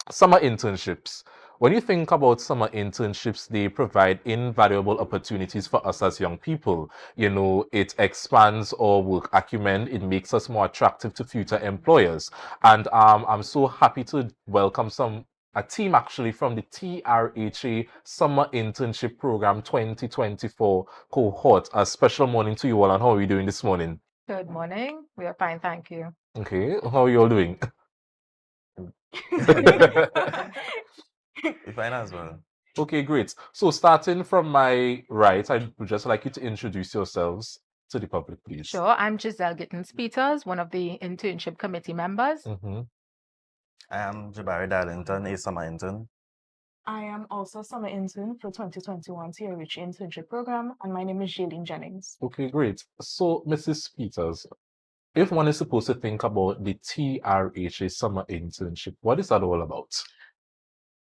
Summer internships. When you think about summer internships, they provide invaluable opportunities for us as young people. You know, it expands our work acumen. It makes us more attractive to future employers. And I'm so happy to welcome a team actually from the T.R.H.A Summer Internship Program 2024 cohort. A special morning to you all, and how are you doing this morning? Good morning. We are fine, thank you. Okay, how are you all doing? We fine as well. Okay, great. So starting from my right, I would just like you to introduce yourselves to the public, please. Sure, I'm Jiselle Gittens-Peters, one of the internship committee members. I am Jahbari Darlington, a summer intern. I am also a summer intern for 2021 T.R.H.A internship program, and my name is Jalene Jennings. Okay, great. So, Mrs. Peters, if one is supposed to think about the T.R.H.A summer internship, what is that all about?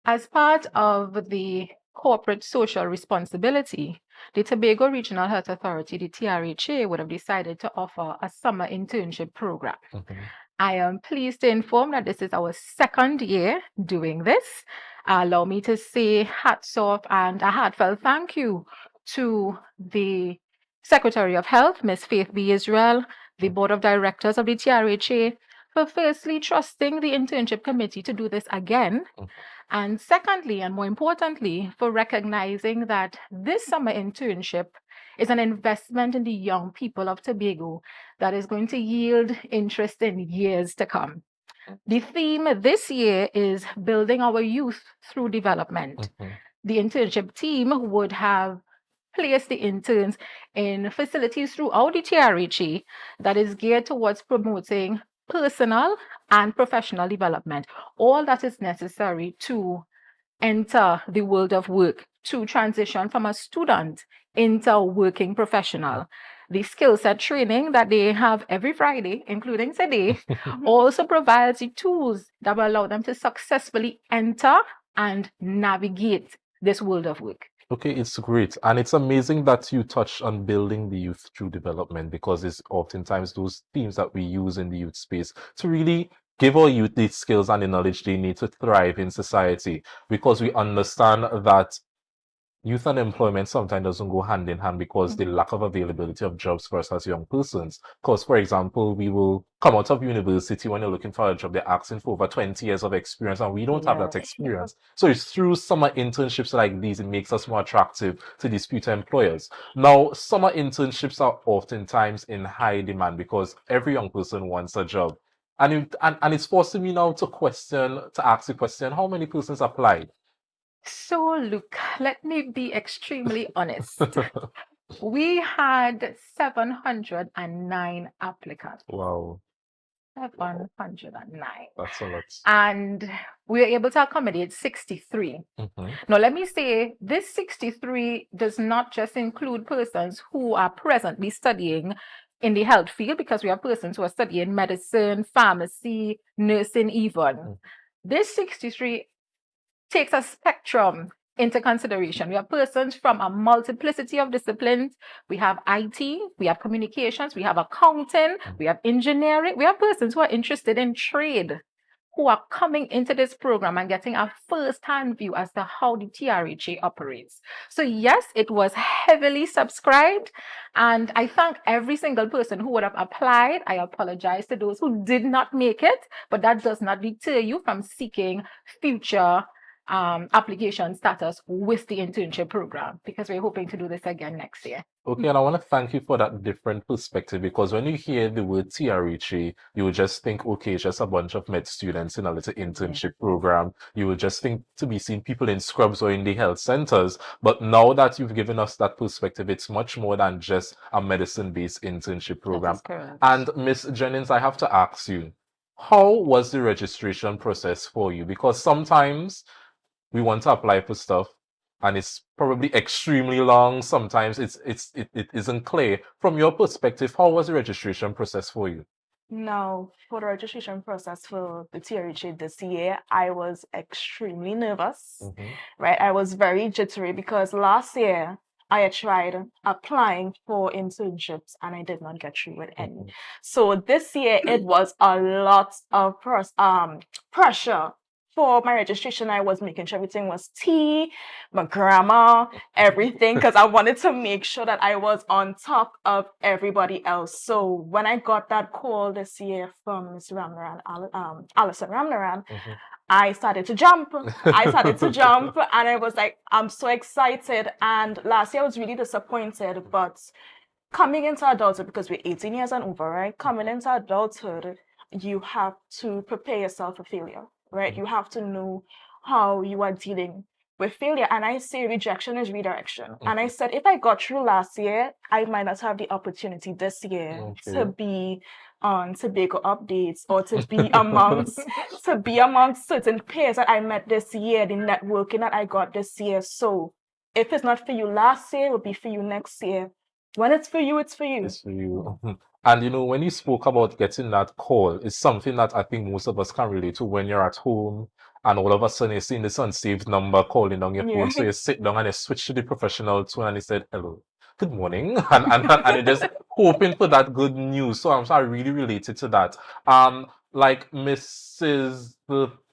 As part of the corporate social responsibility, the Tobago Regional Health Authority, the T.R.H.A, would have decided to offer a summer internship program. I am pleased to inform that this is our second year doing this. Allow me to say hats off and a heartfelt thank you to the Secretary of Health, Ms. Faith B. Israel, the Board of Directors of the T.R.H.A, for firstly trusting the internship committee to do this again. And secondly, and more importantly, for recognizing that this summer internship is an investment in the young people of Tobago that is going to yield interest in years to come. The theme this year is building our youth through development. The internship team would have placed the interns in facilities throughout the T.R.H.A that is geared towards promoting personal and professional development, all that is necessary to enter the world of work, to transition from a student into a working professional. The skill set training that they have every Friday, including today, also provides the tools that will allow them to successfully enter and navigate this world of work. Okay, it's great. And it's amazing that you touched on building the youth through development, because it's oftentimes those themes that we use in the youth space to really give our youth the skills and the knowledge they need to thrive in society, because we understand that youth and employment sometimes doesn't go hand in hand because the lack of availability of jobs for us as young persons. Because, for example, we will come out of university when you're looking for a job, they're asking for over 20 years of experience, and we don't have that experience. So it's through summer internships like these, it makes us more attractive to these future employers. Now, summer internships are oftentimes in high demand because every young person wants a job. And it's forcing me now to ask the question, how many persons applied? So, Luke, let me be extremely honest. We had 709 applicants. Wow. 709. That's a lot. And we were able to accommodate 63. Now, let me say, this 63 does not just include persons who are presently studying in the health field, because we have persons who are studying medicine, pharmacy, nursing even. This 63 takes a spectrum into consideration. We have persons from a multiplicity of disciplines. We have IT, we have communications, we have accounting, we have engineering. We have persons who are interested in trade, who are coming into this program and getting a first-hand view as to how the T.R.H.A operates. So yes, it was heavily subscribed, and I thank every single person who would have applied. I apologize to those who did not make it, but that does not deter you from seeking future application status with the internship program, because we're hoping to do this again next year. Okay, and I want to thank you for that different perspective, because when you hear the word T.R.H.A, you would just think, okay, it's just a bunch of med students in a little internship program. You would just think to be seeing people in scrubs or in the health centers. But now that you've given us that perspective, it's much more than just a medicine-based internship program. And Ms. Jennings, I have to ask you, how was the registration process for you? Because sometimes we want to apply for stuff and it's probably extremely long. Sometimes it isn't clear. From your perspective, how was the registration process for you? Now, for the registration process for the T.R.H.A this year, I was extremely nervous, right? I was very jittery because last year I had tried applying for internships and I did not get through with any. So this year it was a lot of pressure for my registration, I was making sure everything was my grammar, everything, because I wanted to make sure that I was on top of everybody else. So when I got that call this year from Miss Ramnaran, Alison Ramnaran, I started to jump. And I was like, I'm so excited. And last year I was really disappointed, but coming into adulthood, because we're 18 years and over, right? Coming into adulthood, you have to prepare yourself for failure, right? You have to know how you are dealing with failure. And I say rejection is redirection. And I said, if I got through last year, I might not have the opportunity this year to be on Tobago updates or to be amongst certain peers that I met this year, the networking that I got this year. So if it's not for you last year, it will be for you next year. When it's for you, it's for you. It's for you. And you know, when you spoke about getting that call, it's something that I think most of us can relate to when you're at home and all of a sudden you're seeing this unsaved number calling on your phone. So you sit down and you switch to the professional tone and you said, hello, good morning. And you're just hoping for that good news. So I really related to that. Like Mrs.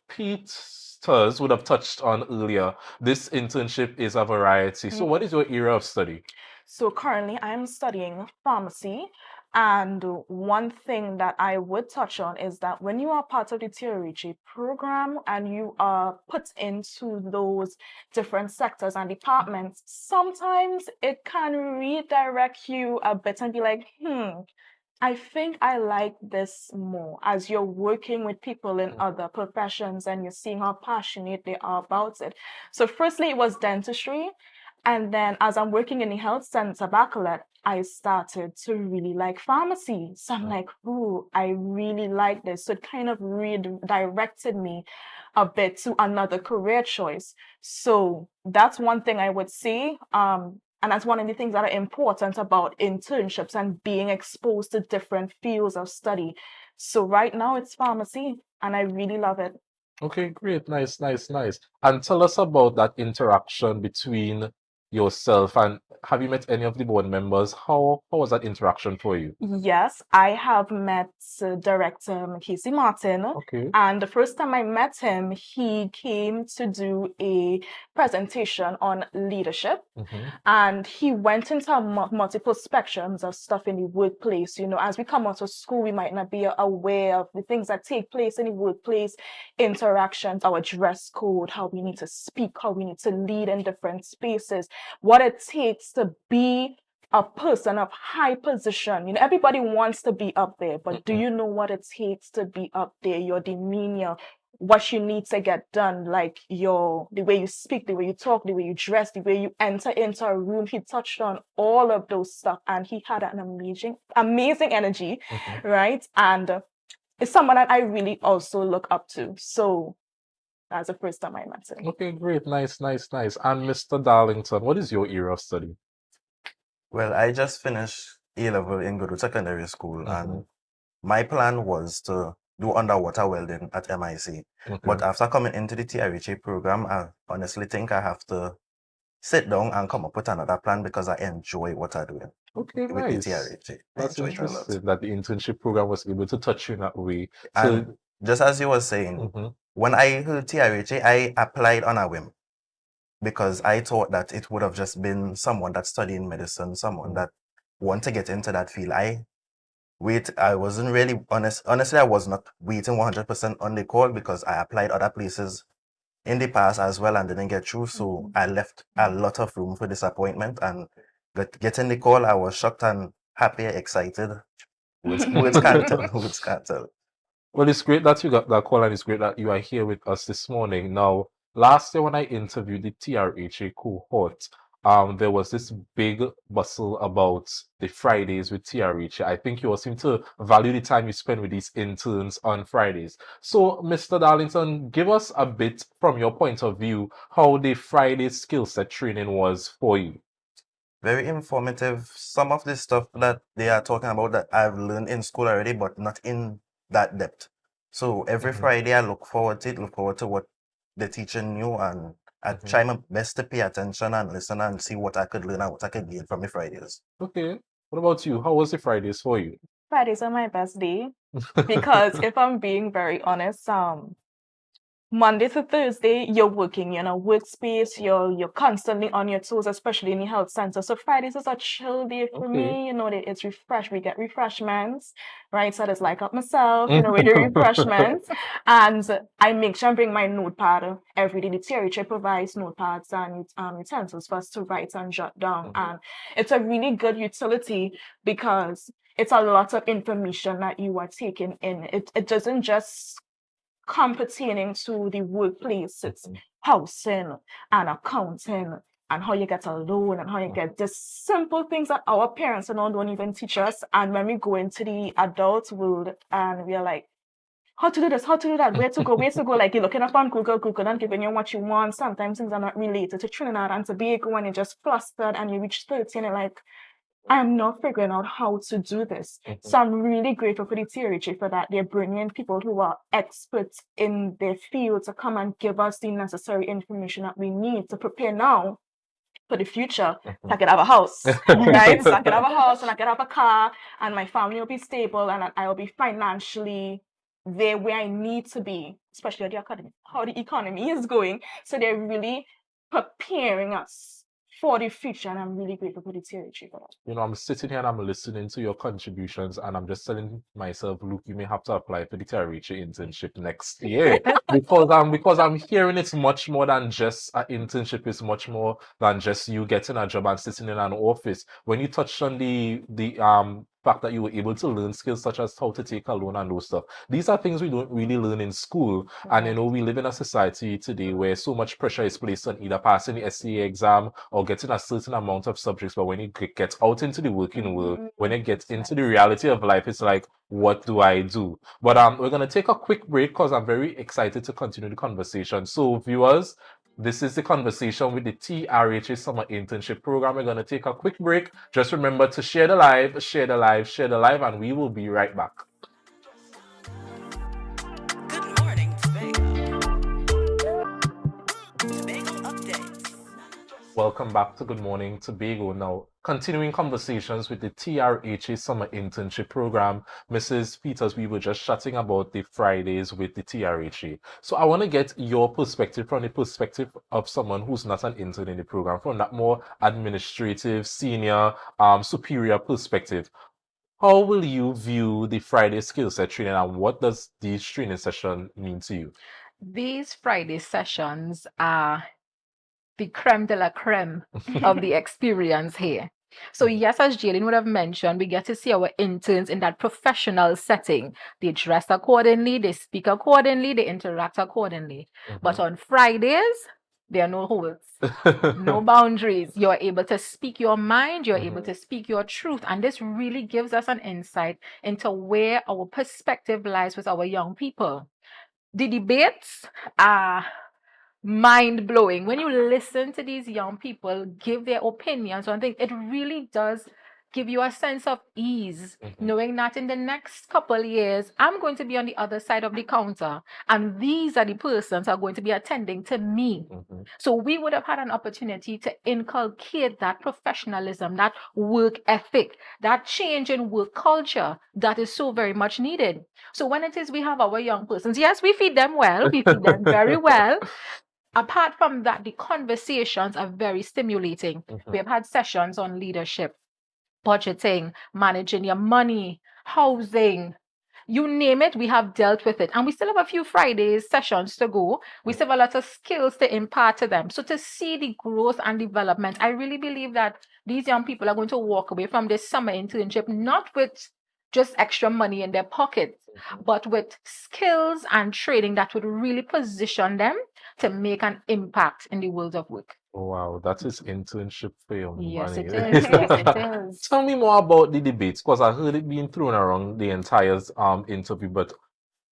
Peters would have touched on earlier, this internship is a variety. So what is your area of study? So currently I'm studying pharmacy. And one thing that I would touch on is that when you are part of the T.R.H.A program and you are put into those different sectors and departments, sometimes it can redirect you a bit and be like, I think I like this more, as you're working with people in other professions and you're seeing how passionate they are about it. So firstly, it was dentistry. And then as I'm working in the health center baccalaureate, I started to really like pharmacy. So I'm like, ooh, I really like this. So it kind of redirected me a bit to another career choice. So that's one thing I would say. And that's one of the things that are important about internships and being exposed to different fields of study. So right now it's pharmacy and I really love it. Okay, great. Nice. And tell us about that interaction between yourself and have you met any of the board members? How was that interaction for you? Yes, I have met Director Casey Martin. Okay. And the first time I met him, he came to do a presentation on leadership. And he went into multiple spectrums of stuff in the workplace. You know, as we come out of school, we might not be aware of the things that take place in the workplace, interactions, our dress code, how we need to speak, how we need to lead in different spaces, what it takes to be a person of high position. You know, everybody wants to be up there, but do you know what it takes to be up there? Your demeanor, what you need to get done, like the way you speak, the way you talk, the way you dress, the way you enter into a room. He touched on all of those stuff and he had an amazing energy, right? And it's someone that I really also look up to. So that's the first time I met him. Okay, great. Nice. And Mr. Darlington, what is your area of study? Well, I just finished A-level in Goodwood Secondary School, and my plan was to do underwater welding at MIC. But after coming into the T.R.H.A program, I honestly think I have to sit down and come up with another plan because I enjoy what I'm doing. Okay, with nice. the T.R.H.A. That's interesting that the internship program was able to touch you in that way. And just as you were saying, when I heard T.R.H.A, I applied on a whim because I thought that it would have just been someone that's studying medicine, someone that want to get into that field. I wasn't really honestly, I was not waiting 100% on the call because I applied other places in the past as well and didn't get through. So I left a lot of room for disappointment, and getting the call, I was shocked and happy, excited. Words can't tell. Well, it's great that you got that call and it's great that you are here with us this morning. Now, last year when I interviewed the T.R.H.A cohort, there was this big bustle about the Fridays with T.R.H.A. I think you all seem to value the time you spend with these interns on Fridays. So, Mr. Darlington, give us a bit from your point of view how the Friday skill set training was for you. Very informative. Some of the stuff that they are talking about that I've learned in school already, but not in that depth. So every Friday I look forward to what the teacher knew, and I try my best to pay attention and listen and see what I could learn and what I could gain from the Fridays. Okay. What about you? How was the Fridays for you? Fridays are my best day because if I'm being very honest, Monday to Thursday, you're working in a workspace, you're constantly on your toes, especially in the health center. So Fridays is a chill day for me, it's refresh, we get refreshments, right? So I just like up myself, with the refreshments. And I make sure I bring my notepad every day. The T.R.H.A provides notepads and utensils for us to write and jot down. And it's a really good utility because it's a lot of information that you are taking in. It doesn't just come pertaining to the workplace. It's housing and accounting and how you get a loan and how you get the simple things that our parents and all don't even teach us. And when we go into the adult world and we're like, how to do this, how to do that, where to go, like you're looking up on Google not giving you what you want. Sometimes things are not related to Trinidad and Tobago and you're just flustered and you reach 30 and you're like, I'm not figuring out how to do this. So I'm really grateful for the T.R.H.A for that. They're bringing people who are experts in their field to come and give us the necessary information that we need to prepare now for the future. So I could have a house, right? So I could have a house and I could have a car and my family will be stable and I'll be financially there where I need to be, especially how the economy is going. So they're really preparing us for the future, and I'm really grateful for the T.R.H.A for that. I'm sitting here and I'm listening to your contributions, and I'm just telling myself, Luke, you may have to apply for the T.R.H.A internship next year because I'm hearing it's much more than just an internship. It's much more than just you getting a job and sitting in an office. When you touched on the fact that you were able to learn skills such as how to take a loan and those stuff. These are things we don't really learn in school. And we live in a society today where so much pressure is placed on either passing the SCA exam or getting a certain amount of subjects. But when you get out into the working world, when it gets into the reality of life, it's like, what do I do? But we're gonna take a quick break because I'm very excited to continue the conversation. So viewers, this is the conversation with the T.R.H.A Summer Internship Program. We're going to take a quick break. Just remember to share the live, and we will be right back. Good morning, Tobago. Tobago updates. Welcome back to Good Morning Tobago. Now, continuing conversations with the T.R.H.A Summer Internship Program. Mrs. Peters, we were just chatting about the Fridays with the T.R.H.A. So I want to get your perspective from the perspective of someone who's not an intern in the program, from that more administrative, senior, superior perspective. How will you view the Friday skill set training, and what does these training sessions mean to you? These Friday sessions are the creme de la creme of the experience here. So yes, as Jalene would have mentioned, we get to see our interns in that professional setting. They dress accordingly, they speak accordingly, they interact accordingly. But on Fridays, there are no holds, no boundaries. You're able to speak your mind, you're able to speak your truth. And this really gives us an insight into where our perspective lies with our young people. The debates are mind-blowing. When you listen to these young people give their opinions on things, it really does give you a sense of ease, knowing that in the next couple years, I'm going to be on the other side of the counter, and these are the persons who are going to be attending to me. So we would have had an opportunity to inculcate that professionalism, that work ethic, that change in work culture that is so very much needed. So when it is we have our young persons, yes, we feed them well, we feed them very well. Apart from that, the conversations are very stimulating. We have had sessions on leadership, budgeting, managing your money, housing, you name it, we have dealt with it. And we still have a few Fridays sessions to go. We still have a lot of skills to impart to them. So to see the growth and development, I really believe that these young people are going to walk away from this summer internship, not with just extra money in their pockets, but with skills and training that would really position them to make an impact in the world of work. Wow, that is internship for your money. Yes, it is. Yes, it is. Tell me more about the debates, because I heard it being thrown around the entire interview, but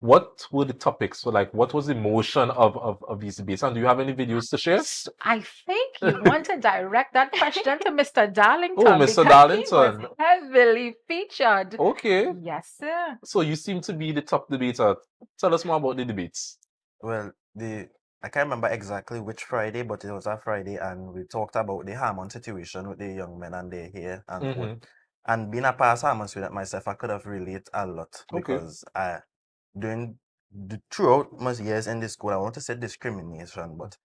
what were the topics? So, like, what was the motion of these debates? And do you have any videos to share? I think you want to direct that question to Mr. Darlington. Oh, Mr. Darlington. He was heavily featured. Okay. Yes, sir. So you seem to be the top debater. Tell us more about the debates. Well, I can't remember exactly which Friday, but it was a Friday, and we talked about the Hammond situation with the young men and their hair and food. And being a past Hammond student myself, I could have related a lot because during throughout my years in the school, I want to say discrimination, but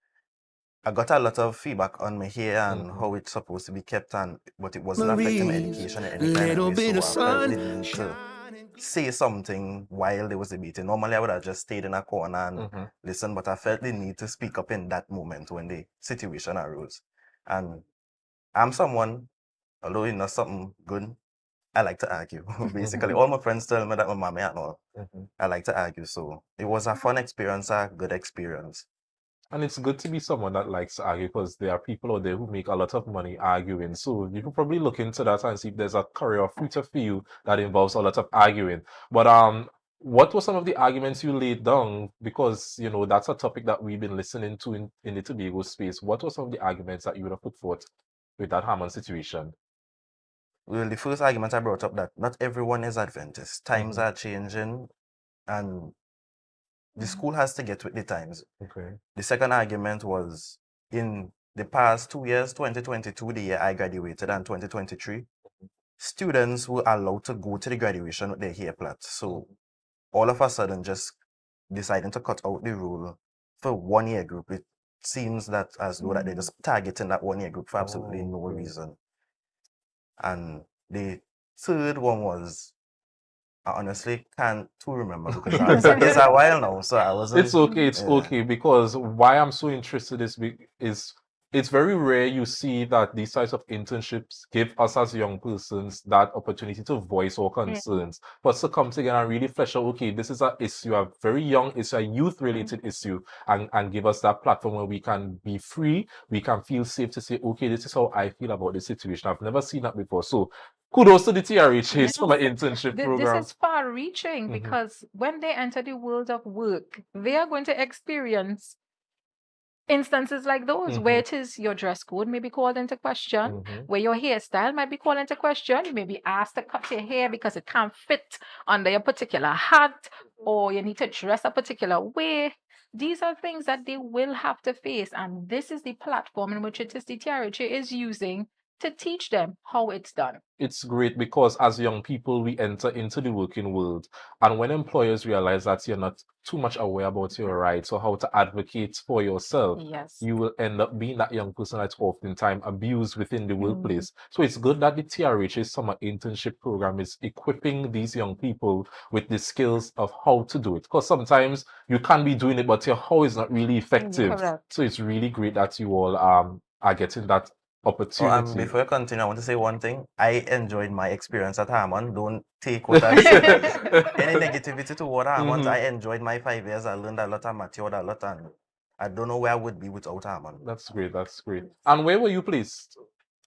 I got a lot of feedback on my hair and how it's supposed to be kept, but it wasn't affecting my education in any kind of way. So I felt the need to say something while there was a meeting. Normally, I would have just stayed in a corner and listened, but I felt the need to speak up in that moment when the situation arose. And I'm someone, although it's not something good, I like to argue. Basically, all my friends tell me that my mommy and all. I like to argue. So it was a fun experience, a good experience. And it's good to be someone that likes to argue because there are people out there who make a lot of money arguing. So you could probably look into that and see if there's a career or future for you that involves a lot of arguing. But what were some of the arguments you laid down? Because that's a topic that we've been listening to in the Tobago space. What were some of the arguments that you would have put forth with that Hammond situation? Well, the first argument I brought up that not everyone is Adventist. Times are changing, and the school has to get with the times. Okay. The second argument was in the past 2 years, 2022, the year I graduated, and 2023, students were allowed to go to the graduation with their hair plait. So all of a sudden, just deciding to cut out the rule for 1 year group, it seems that as though that they're just targeting that 1 year group for absolutely no reason. And the third one was, I honestly can't to remember because it's a while now, so I wasn't. It's okay. It's okay because why I'm so interested is it's very rare you see that these types of internships give us as young persons that opportunity to voice our concerns, but to come together and really flesh out, okay, this is an issue, a very young issue, a youth-related issue, and give us that platform where we can be free, we can feel safe to say, okay, this is how I feel about this situation. I've never seen that before. So kudos to the T.R.H.A. summer internship program. This is far-reaching because when they enter the world of work, they are going to experience instances like those where it is your dress code may be called into question, where your hairstyle might be called into question. You may be asked to cut your hair because it can't fit under your particular hat, or you need to dress a particular way. These are things that they will have to face, and this is the platform in which it is the T.R.H.A. is using to teach them how it's done. It's great because as young people, we enter into the working world. And when employers realize that you're not too much aware about your rights or how to advocate for yourself, you will end up being that young person that's oftentimes abused within the workplace. So it's good that the T.R.H.A. summer internship program is equipping these young people with the skills of how to do it. Because sometimes you can be doing it, but your how is not really effective. So it's really great that you all are getting that opportunity. Before I continue, I want to say one thing. I enjoyed my experience at Hammond. Don't take what I said. Any negativity toward Hammond. I enjoyed my 5 years. I learned a lot. I matured a lot. And I don't know where I would be without Hammond. That's great. That's great. And where were you placed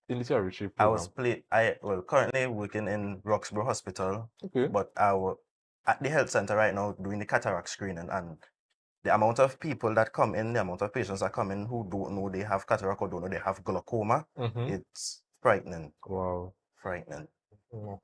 in the T.R.H.A. program? I was currently working in Roxborough Hospital. Okay. But I was at the health center right now doing the cataract screening, and the amount of people that come in, the amount of patients that come in who don't know they have cataract or don't know they have glaucoma, it's frightening. Wow. Frightening. Do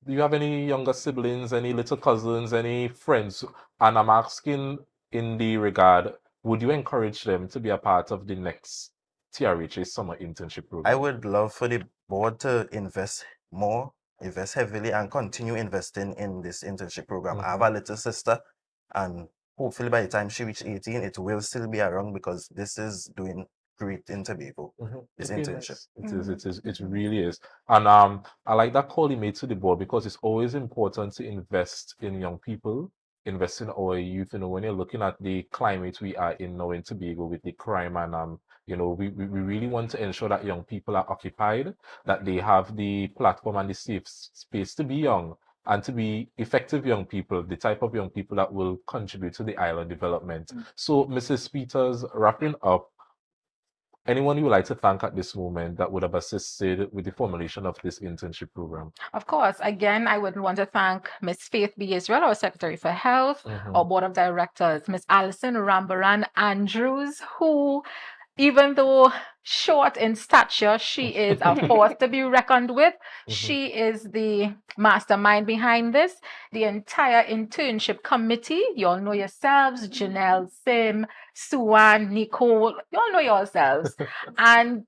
you have any younger siblings, any little cousins, any friends? And I'm asking in the regard, would you encourage them to be a part of the next T.R.H.A. summer internship program? I would love for the board to invest more, invest heavily, and continue investing in this internship program. I have a little sister, and hopefully by the time she reaches 18, it will still be around because this is doing great in Tobago. This internship. It really is. And I like that call he made to the board because it's always important to invest in young people, invest in our youth. When you're looking at the climate we are in now in Tobago with the crime and we really want to ensure that young people are occupied, that they have the platform and the safe space to be young and to be effective young people, the type of young people that will contribute to the island development. So, Mrs. Peters, wrapping up, anyone you would like to thank at this moment that would have assisted with the formulation of this internship program? Of course. Again, I would want to thank Ms. Faith B. Israel, our Secretary for Health, our Board of Directors, Ms. Alison Rambaran Andrews, who, even though short in stature, she is a force to be reckoned with. She is the mastermind behind this. The entire internship committee, you all know yourselves, Janelle, Sim, Suan, Nicole, you all know yourselves. And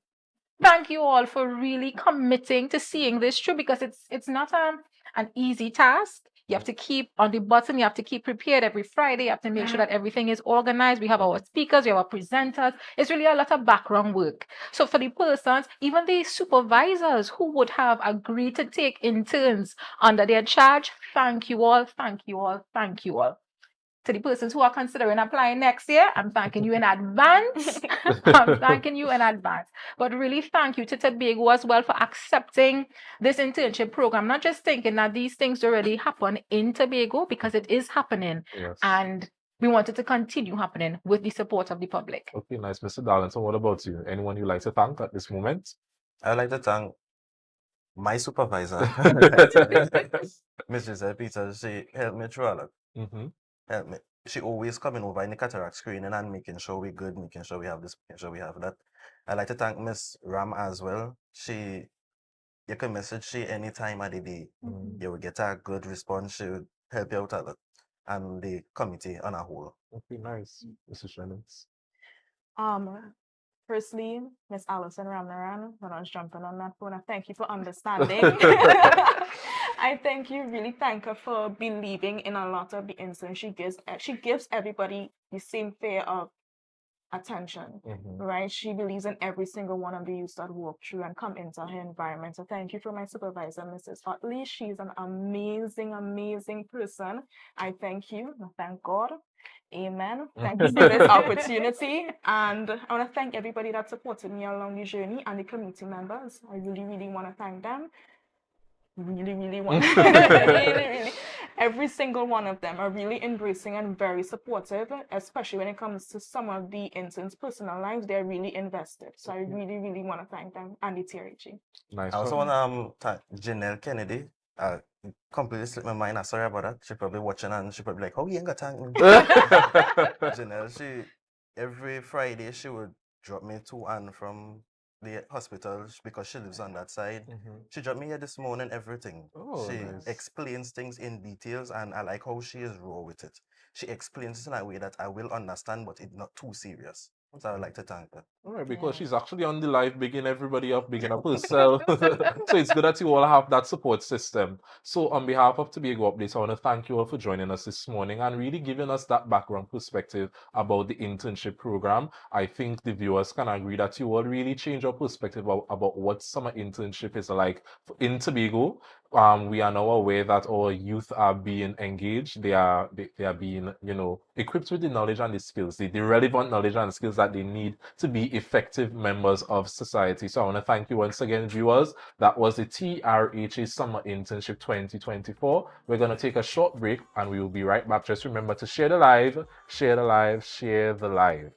thank you all for really committing to seeing this through because it's not an easy task. You have to keep on the bottom, you have to keep prepared every Friday. You have to make sure that everything is organized. We have our speakers, we have our presenters. It's really a lot of background work. So for the persons, even the supervisors who would have agreed to take interns under their charge, thank you all, thank you all, thank you all. To the persons who are considering applying next year, I'm thanking you in advance. I'm thanking you in advance. But really thank you to Tobago as well for accepting this internship program. Not just thinking that these things already happen in Tobago, because it is happening. Yes. And we want it to continue happening with the support of the public. Okay, nice. Mr. Darlington, what about you? Anyone you'd like to thank at this moment? I'd like to thank my supervisor, Miss Jiselle Peters. She helped me through a lot. Helped me. She always coming over in the cataract screening and making sure we're good, making sure we have this, making sure we have that. I'd like to thank Miss Ram as well. You can message she any time of the day. You will get a good response. She will help you out a lot. And the committee on a whole. Okay, nice. Mrs. Jennings. Firstly, Miss Allison Ramnaran, when I was jumping on that phone, I thank you for understanding. I thank you, really thank her for believing in a lot of the incidents she gives. She gives everybody the same fair of attention, right? She believes in every single one of the youths that walk through and come into her environment. So thank you for my supervisor, Mrs. Utley. She's an amazing, amazing person. I thank you. I thank God. Amen. Thank you for this opportunity. And I want to thank everybody that supported me along the journey and the committee members. I really, really want to thank them. Really, really want to really, every single one of them are really embracing and very supportive, especially when it comes to some of the interns' personal lives. They're really invested. So I really, really want to thank them and the T.R.H.A. Nice. I also want to thank Janelle Kennedy. Completely slipped my mind. I'm sorry about that. She probably watching and she probably like, oh, you ain't got thank me. Janelle, every Friday she would drop me to and from the hospital because she lives on that side. She dropped me here this morning, everything. Oh, she nice. explains things in details and I like how she is raw with it. She explains it in a way that I will understand, but it's not too serious. So I would like to thank her. All right, because she's actually on the live, bigging everybody up, bigging up herself. So it's good that you all have that support system. So on behalf of Tobago Updates, I want to thank you all for joining us this morning and really giving us that background perspective about the internship program. I think the viewers can agree that you all really change our perspective about what summer internship is like in Tobago. We are now aware that our youth are being engaged. They are being, equipped with the knowledge and the skills, the relevant knowledge and skills that they need to be effective members of society. So I want to thank you once again, viewers. That was the T.R.H.A Summer Internship 2024. We're going to take a short break and we will be right back. Just remember to share the live, share the live, share the live.